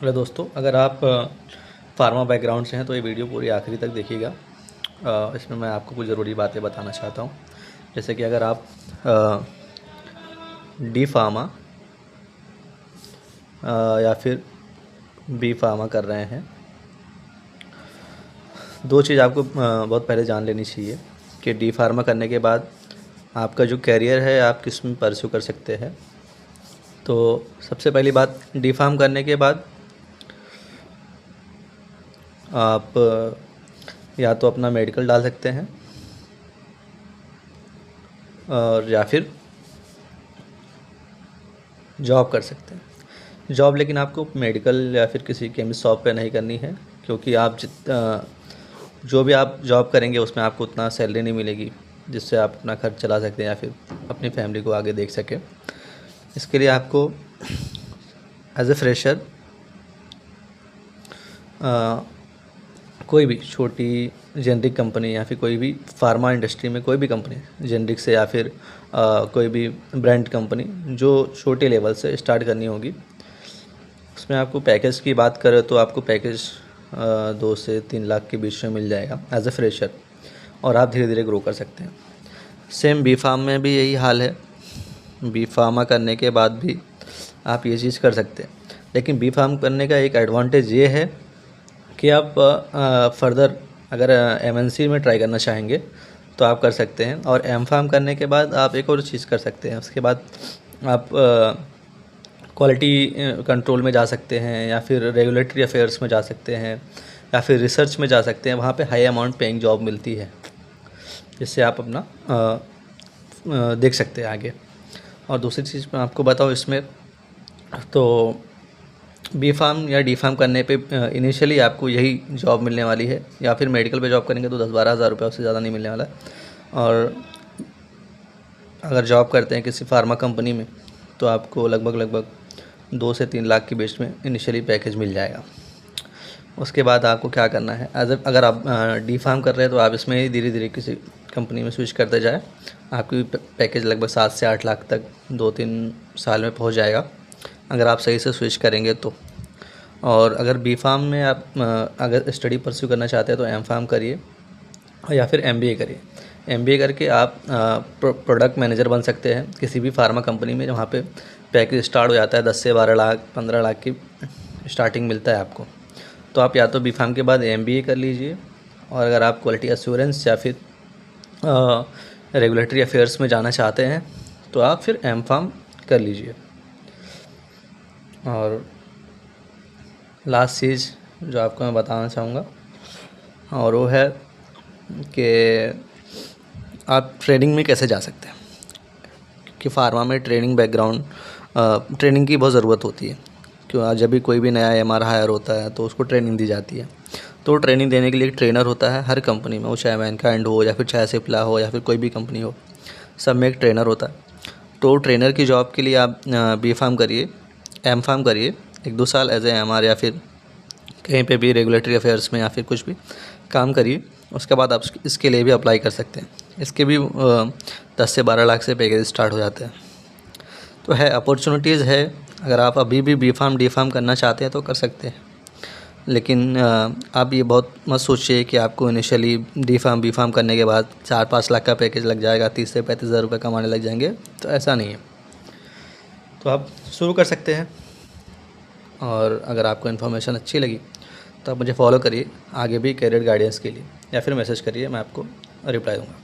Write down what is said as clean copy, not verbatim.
Hello दोस्तों, अगर आप फार्मा बैकग्राउंड से हैं तो ये वीडियो पूरी आखिरी तक देखिएगा। इसमें मैं आपको कुछ ज़रूरी बातें बताना चाहता हूँ। जैसे कि अगर आप डी फार्मा या फिर बी फार्मा कर रहे हैं, दो चीज़ आपको बहुत पहले जान लेनी चाहिए कि डी फार्मा करने के बाद आपका जो कैरियर है आप किस में परस्यू कर सकते हैं। तो सबसे पहली बात, डी फार्म करने के बाद आप या तो अपना मेडिकल डाल सकते हैं और या फिर जॉब कर सकते हैं। जॉब लेकिन आपको मेडिकल या फिर किसी केमिस्ट शॉप पे नहीं करनी है, क्योंकि आप जो भी आप जॉब करेंगे उसमें आपको उतना सैलरी नहीं मिलेगी जिससे आप अपना खर्च चला सकते हैं या फिर अपनी फैमिली को आगे देख सकें। इसके लिए आपको एज ए फ्रेशर कोई भी छोटी जेनरिक कंपनी या फिर कोई भी फार्मा इंडस्ट्री में कोई भी कंपनी जेनरिक से या फिर कोई भी ब्रांड कंपनी जो छोटे लेवल से स्टार्ट करनी होगी, उसमें आपको पैकेज की बात करें तो आपको पैकेज 2 से 3 लाख के बीच में मिल जाएगा एज ए फ्रेशर, और आप धीरे धीरे ग्रो कर सकते हैं। सेम बी फार्म में भी यही हाल है। बी फार्मा करने के बाद भी आप ये चीज़ कर सकते हैं, लेकिन बी फार्म करने का एक एडवांटेज ये है कि आप फर्दर अगर एमएनसी में ट्राई करना चाहेंगे तो आप कर सकते हैं, और एम फार्म करने के बाद आप एक और चीज़ कर सकते हैं। उसके बाद आप क्वालिटी कंट्रोल में जा सकते हैं या फिर रेगुलेटरी अफेयर्स में जा सकते हैं या फिर रिसर्च में जा सकते हैं। वहाँ पे हाई अमाउंट पेइंग जॉब मिलती है जिससे आप अपना देख सकते हैं आगे। और दूसरी चीज़ मैं आपको बताऊँ इसमें, तो बी फार्म या डी फार्म करने पे इनिशियली आपको यही जॉब मिलने वाली है, या फिर मेडिकल पे जॉब करेंगे तो 10-12 हज़ार रुपये, उससे ज़्यादा नहीं मिलने वाला। और अगर जॉब करते हैं किसी फार्मा कंपनी में तो आपको लगभग 2 से 3 लाख के बीच में इनिशियली पैकेज मिल जाएगा। उसके बाद आपको क्या करना है, अगर आप डी फार्म कर रहे हैं तो आप इसमें ही धीरे धीरे किसी कंपनी में स्विच करते जाए। आपकी पैकेज लगभग 7 से 8 लाख तक 2-3 साल में पहुंच जाएगा अगर आप सही से स्विच करेंगे तो। और अगर बी फार्म में आप अगर स्टडी परस्यू करना चाहते हैं तो एम फार्म करिए या फिर एमबीए करिए। एमबीए करके आप प्रोडक्ट मैनेजर बन सकते हैं किसी भी फार्मा कंपनी में, जहाँ पे पैकेज स्टार्ट हो जाता है 10 से 12 लाख 15 लाख की स्टार्टिंग मिलता है आपको। तो आप या तो बी फार्म के बाद एमबीए कर लीजिए, और अगर आप क्वालिटी एश्योरेंस या फिर रेगुलेटरी अफेयर्स में जाना चाहते हैं तो आप फिर एम फार्म कर लीजिए। और लास्ट चीज़ जो आपको मैं बताना चाहूँगा और वो है कि आप ट्रेनिंग में कैसे जा सकते हैं, क्योंकि फार्मा में ट्रेनिंग बैकग्राउंड ट्रेनिंग की बहुत ज़रूरत होती है। क्यों, जब भी कोई भी नया एमआर हायर होता है तो उसको ट्रेनिंग दी जाती है। तो ट्रेनिंग देने के लिए एक ट्रेनर होता है हर कंपनी में, वो चाहे मैनकाइंड हो या फिर चाहे सिप्ला हो या फिर कोई भी कंपनी हो, सब में एक ट्रेनर होता है। तो ट्रेनर की जॉब के लिए आप बी फार्म करिए, एम फार्म करिए 1-2 साल एज ए एमआर या फिर कहीं पे भी रेगुलेटरी अफेयर्स में या फिर कुछ भी काम करिए। उसके बाद आप इसके लिए भी अप्लाई कर सकते हैं। इसके भी 10 से 12 लाख से पैकेज स्टार्ट हो जाते हैं। तो है, अपॉर्चुनिटीज़ है। अगर आप अभी भी बी फार्म डी फार्म करना चाहते हैं तो कर सकते हैं, लेकिन आप ये बहुत मत सोचिए कि आपको initially D pharm B pharm करने के बाद 4-5 लाख का पैकेज लग जाएगा, 30 से 35 हज़ार रुपये कमाने लग जाएंगे। तो ऐसा नहीं है। तो आप शुरू कर सकते हैं, और अगर आपको इन्फॉर्मेशन अच्छी लगी तो आप मुझे फॉलो करिए आगे भी कैरियर गाइडेंस के लिए, या फिर मैसेज करिए, मैं आपको रिप्लाई दूँगा।